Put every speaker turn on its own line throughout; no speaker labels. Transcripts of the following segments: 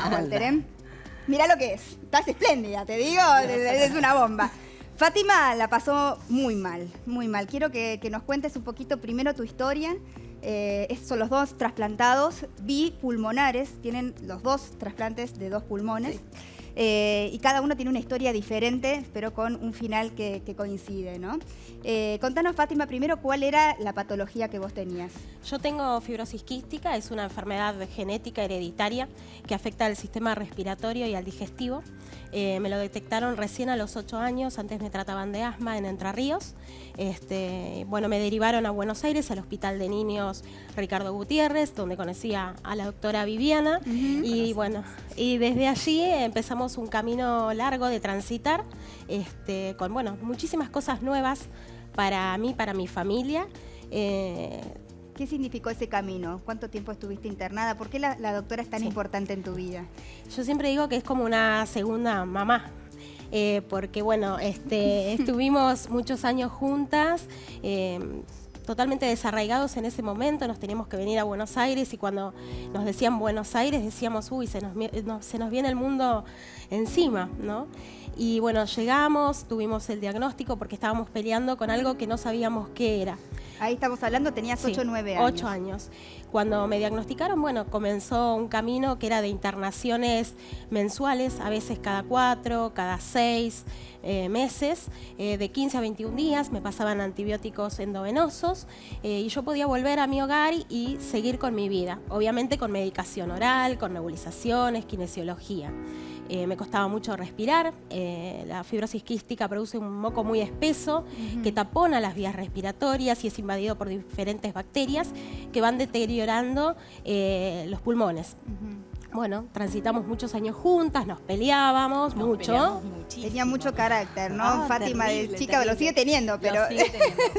más, Walter, ¿eh? Mirá lo que es. Estás espléndida, te digo, es una bomba. Fátima la pasó muy mal, muy mal. Quiero que nos cuentes un poquito primero tu historia. Son los dos trasplantados bipulmonares, tienen los dos trasplantes de 2 pulmones. Sí. Y cada uno tiene una historia diferente, pero con un final que coincide, ¿no? Contanos, Fátima, primero, ¿cuál era la patología que vos tenías?
Yo tengo fibrosis quística, es una enfermedad genética hereditaria que afecta al sistema respiratorio y al digestivo. Me lo detectaron recién a los 8 años, antes me trataban de asma en Entre Ríos. Bueno, me derivaron a Buenos Aires, al Hospital de Niños Ricardo Gutiérrez, donde conocí a la doctora Viviana. Y bueno, y desde allí empezamos un camino largo de transitar, con bueno, muchísimas cosas nuevas para mí, para mi familia.
¿Qué significó ese camino? ¿Cuánto tiempo estuviste internada? ¿Por qué la doctora es tan importante en tu vida?
Yo siempre digo que es como una segunda mamá. Porque bueno, estuvimos muchos años juntas, totalmente desarraigados en ese momento, nos teníamos que venir a Buenos Aires y cuando nos decían Buenos Aires decíamos, uy, se nos viene el mundo encima, ¿no? Y bueno, llegamos, tuvimos el diagnóstico porque estábamos peleando con algo que no sabíamos qué era.
Ahí estamos hablando, tenías 8 o 9 años.
8 años. Cuando me diagnosticaron, bueno, comenzó un camino que era de internaciones mensuales, a veces cada 4, cada 6 meses, de 15 a 21 días, me pasaban antibióticos endovenosos y yo podía volver a mi hogar y seguir con mi vida, obviamente con medicación oral, con nebulizaciones, kinesiología. Me costaba mucho respirar, la fibrosis quística produce un moco muy espeso que tapona las vías respiratorias y es invadido por diferentes bacterias que van deteriorando los pulmones. Bueno, transitamos muchos años juntas, nos peleábamos mucho.
Tenía mucho carácter, ¿no? Fátima
terrible,
de chica, lo sigue teniendo, pero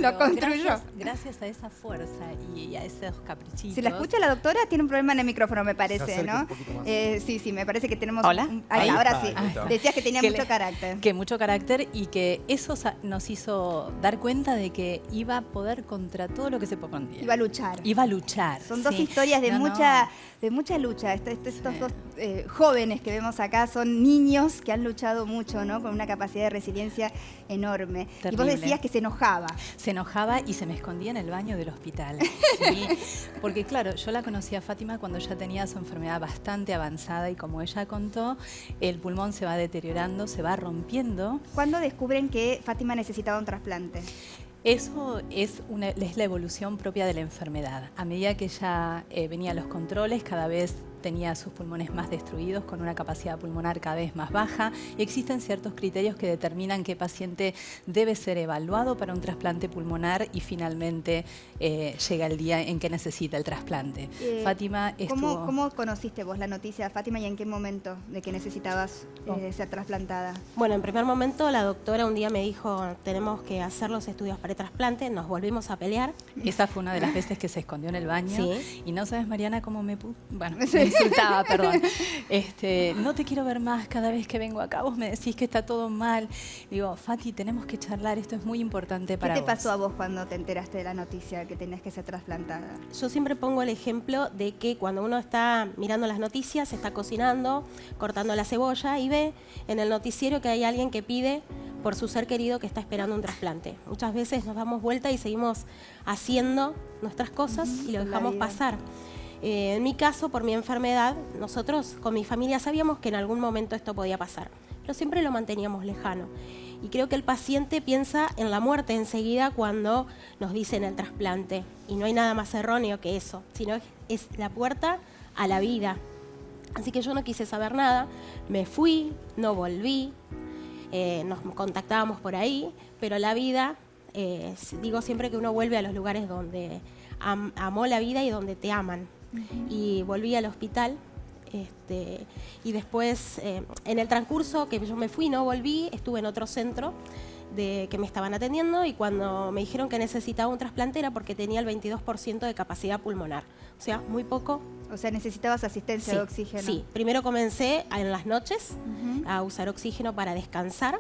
lo construyó.
Gracias a esa fuerza y a esos caprichitos.
¿Se la escucha la doctora? Tiene un problema en el micrófono, me parece, ¿no? Sí, me parece que tenemos...
¿Hola?
Ahora sí. Decías que tenía mucho carácter.
Que mucho carácter y que eso nos hizo dar cuenta de que iba a poder contra todo lo que se proponía.
Iba a luchar.
Iba a luchar.
Son dos historias de mucha lucha. Estos dos jóvenes que vemos acá son niños que han luchado mucho, ¿no? Con una capacidad de resiliencia enorme.
Terrible.
Y vos decías que se enojaba.
Se enojaba y se me escondía en el baño del hospital. ¿Sí? Porque claro, yo la conocí a Fátima cuando ya tenía su enfermedad bastante avanzada y como ella contó, el pulmón se va deteriorando, se va rompiendo.
¿Cuándo descubren que Fátima necesitaba un trasplante?
Eso es la evolución propia de la enfermedad. A medida que ella venía a los controles, cada vez tenía sus pulmones más destruidos, con una capacidad pulmonar cada vez más baja, y existen ciertos criterios que determinan qué paciente debe ser evaluado para un trasplante pulmonar y finalmente llega el día en que necesita el trasplante. Fátima estuvo...
¿Cómo conociste vos la noticia, Fátima, y en qué momento de que necesitabas ser trasplantada?
Bueno, en primer momento la doctora un día me dijo, tenemos que hacer los estudios para el trasplante, nos volvimos a pelear.
Esa fue una de las veces que se escondió en el baño.
Sí.
Y no sabes, Mariana, cómo me insultaba, perdón. No te quiero ver más cada vez que vengo acá, vos me decís que está todo mal. Digo, Fati, tenemos que charlar, esto es muy importante para vos.
¿Qué te pasó a vos cuando te enteraste de la noticia que tenías que ser trasplantada?
Yo siempre pongo el ejemplo de que cuando uno está mirando las noticias, está cocinando, cortando la cebolla y ve en el noticiero que hay alguien que pide por su ser querido que está esperando un trasplante. Muchas veces nos damos vuelta y seguimos haciendo nuestras cosas y lo dejamos pasar. En mi caso, por mi enfermedad, nosotros con mi familia sabíamos que en algún momento esto podía pasar, pero siempre lo manteníamos lejano. Y creo que el paciente piensa en la muerte enseguida cuando nos dicen el trasplante. Y no hay nada más erróneo que eso, sino es la puerta a la vida. Así que yo no quise saber nada, me fui, no volví, nos contactábamos por ahí, pero la vida, digo siempre que uno vuelve a los lugares donde amó la vida y donde te aman. Y volví al hospital y después en el transcurso que yo me fui, no volví, estuve en otro centro que me estaban atendiendo y cuando me dijeron que necesitaba un trasplante era porque tenía el 22% de capacidad pulmonar, o sea, muy poco.
O sea, necesitabas asistencia de oxígeno.
Sí, primero comencé en las noches a usar oxígeno para descansar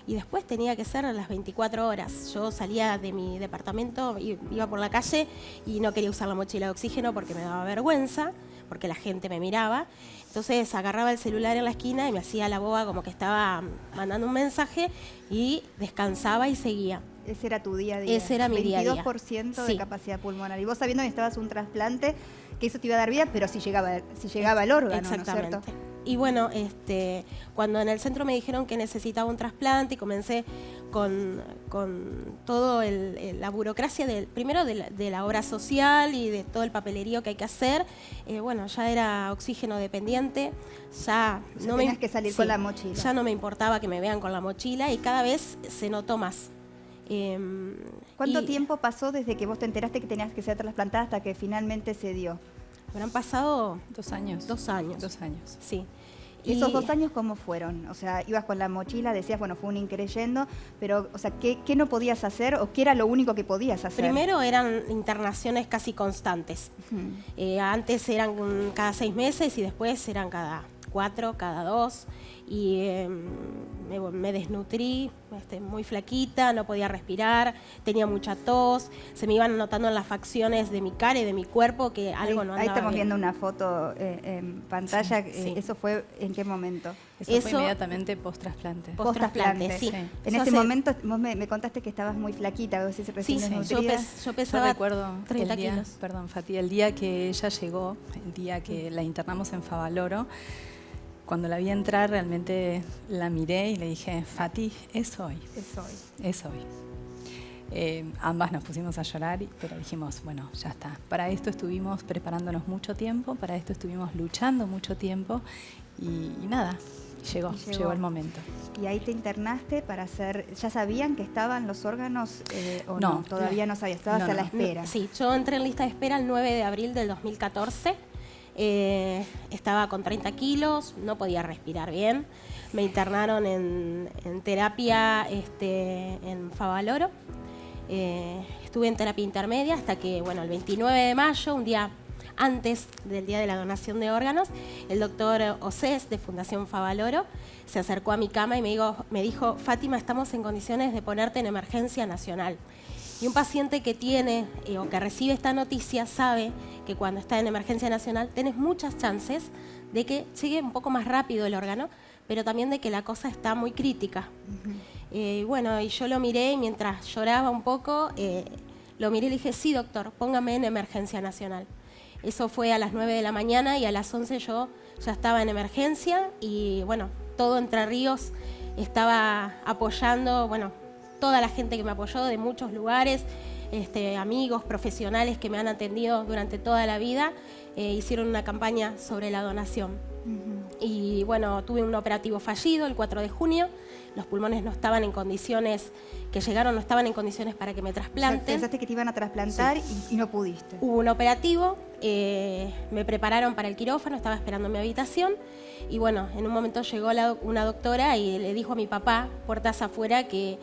y después tenía que ser a las 24 horas. Yo salía de mi departamento, iba por la calle y no quería usar la mochila de oxígeno porque me daba vergüenza, porque la gente me miraba. Entonces agarraba el celular en la esquina y me hacía la boba como que estaba mandando un mensaje y descansaba y seguía.
Ese era tu día a día.
Ese era mi día a día.
22% de
Sí.
capacidad pulmonar. Y vos sabiendo que necesitabas un trasplante, que eso te iba a dar vida, pero si llegaba el órgano,
Exactamente.
¿no es cierto?
Y bueno, cuando en el centro me dijeron que necesitaba un trasplante y comencé con todo la burocracia primero de la obra social y de todo el papelerío que hay que hacer, bueno, ya era oxígeno dependiente, ya
O sea, tenías que salir con la mochila.
Ya no me importaba que me vean con la mochila y cada vez se notó más.
¿Cuánto
y
tiempo pasó desde que vos te enteraste que tenías que ser trasplantada hasta que finalmente se dio?
Habrán pasado
2 años.
2 años.
2 años.
Sí.
¿Y esos 2 años cómo fueron? O sea, ibas con la mochila, decías, bueno, fue un increyendo, pero, o sea, ¿qué no podías hacer o qué era lo único que podías hacer?
Primero eran internaciones casi constantes.
Ujú.
Antes eran cada 6 meses y después eran cada 4, cada 2. Y me desnutrí, muy flaquita, no podía respirar, tenía mucha tos, se me iban notando en las facciones de mi cara y de mi cuerpo que algo no andaba
Ahí estamos
bien.
viendo una foto en pantalla.
Sí.
¿Eso fue en qué momento?
Eso fue inmediatamente post-trasplante.
Post-trasplante, sí.
Sí.
En
Eso
ese
hace-
momento vos me contaste que estabas muy flaquita, vos decís recién
Sí,
desnutrida.
yo
Yo
pesaba
recuerdo
30
el día,
kilos.
perdón, Fati, el día que ella llegó, el día que la internamos en Favaloro, cuando la vi entrar realmente la miré y le dije, Fati, es hoy,
Es hoy.
es hoy. Ambas nos pusimos a llorar, pero dijimos, bueno, ya está. Para esto estuvimos preparándonos mucho tiempo, para esto estuvimos luchando mucho tiempo y nada, llegó el momento.
Y ahí te internaste para hacer. ¿Ya sabían que estaban los órganos o no?
No.
Todavía no sabías, estabas
No,
a la
no.
espera.
Sí, yo entré en lista de espera el 9 de abril del 2014. Estaba con 30 kilos, no podía respirar bien. Me internaron en terapia en Favaloro. Estuve en terapia intermedia hasta que, bueno, el 29 de mayo, un día antes del día de la donación de órganos, el doctor Osés de Fundación Favaloro se acercó a mi cama y me dijo, Fátima, estamos en condiciones de ponerte en emergencia nacional. Y un paciente que tiene o que recibe esta noticia sabe que cuando está en emergencia nacional tenés muchas chances de que llegue un poco más rápido el órgano, pero también de que la cosa está muy crítica. Bueno, y yo lo miré y mientras lloraba un poco, lo miré y le dije, sí, doctor, póngame en emergencia nacional. Eso fue a las 9 de la mañana y a las 11 yo ya estaba en emergencia y bueno, todo Entre Ríos estaba apoyando, bueno, toda la gente que me apoyó de muchos lugares, amigos, profesionales que me han atendido durante toda la vida, hicieron una campaña sobre la donación. Y bueno, tuve un operativo fallido el 4 de junio, los pulmones no estaban en condiciones, que llegaron no estaban en condiciones para que me
O sea,
trasplanten.
pensaste que te iban a trasplantar y no pudiste.
Hubo un operativo, me prepararon para el quirófano, estaba esperando en mi habitación y bueno, en un momento llegó una doctora y le dijo a mi papá, puertas afuera, que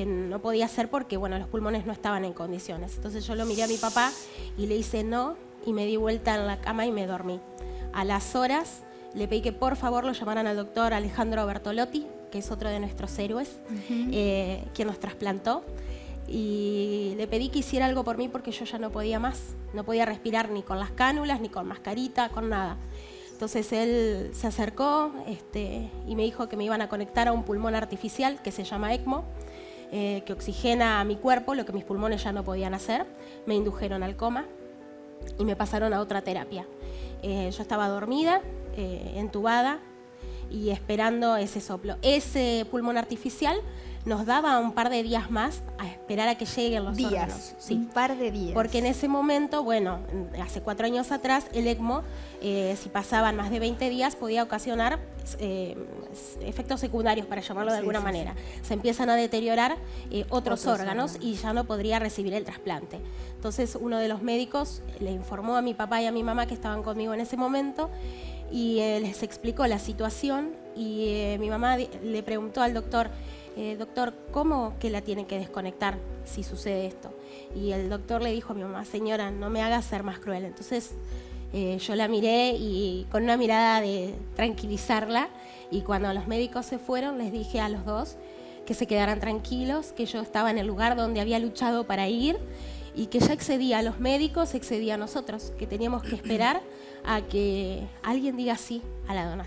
no podía ser porque bueno, los pulmones no estaban en condiciones. Entonces yo lo miré a mi papá y le hice no y me di vuelta en la cama y me dormí. A las horas le pedí que por favor lo llamaran al doctor Alejandro Bertolotti, que es otro de nuestros héroes, quien nos trasplantó. Y le pedí que hiciera algo por mí porque yo ya no podía más, no podía respirar ni con las cánulas, ni con mascarita, con nada. Entonces él se acercó y me dijo que me iban a conectar a un pulmón artificial que se llama ECMO, que oxigena a mi cuerpo, lo que mis pulmones ya no podían hacer. Me indujeron al coma y me pasaron a otra terapia. Yo estaba dormida, entubada y esperando ese soplo. Ese pulmón artificial nos daba un par de días más a esperar a que lleguen los órganos. Sí.
Un par de días.
Porque en ese momento, bueno, hace 4 años atrás, el ECMO, si pasaban más de 20 días, podía ocasionar efectos secundarios, para llamarlo de alguna manera. Se empiezan a deteriorar otros órganos y ya no podría recibir el trasplante. Entonces, uno de los médicos le informó a mi papá y a mi mamá que estaban conmigo en ese momento y les explicó la situación y mi mamá le preguntó al doctor, doctor, ¿cómo que la tienen que desconectar si sucede esto? Y el doctor le dijo a mi mamá, señora, no me haga ser más cruel. Entonces yo la miré y con una mirada de tranquilizarla, y cuando los médicos se fueron les dije a los dos que se quedaran tranquilos, que yo estaba en el lugar donde había luchado para ir y que ya excedía a los médicos, excedía a nosotros, que teníamos que esperar a que alguien diga sí a la donación.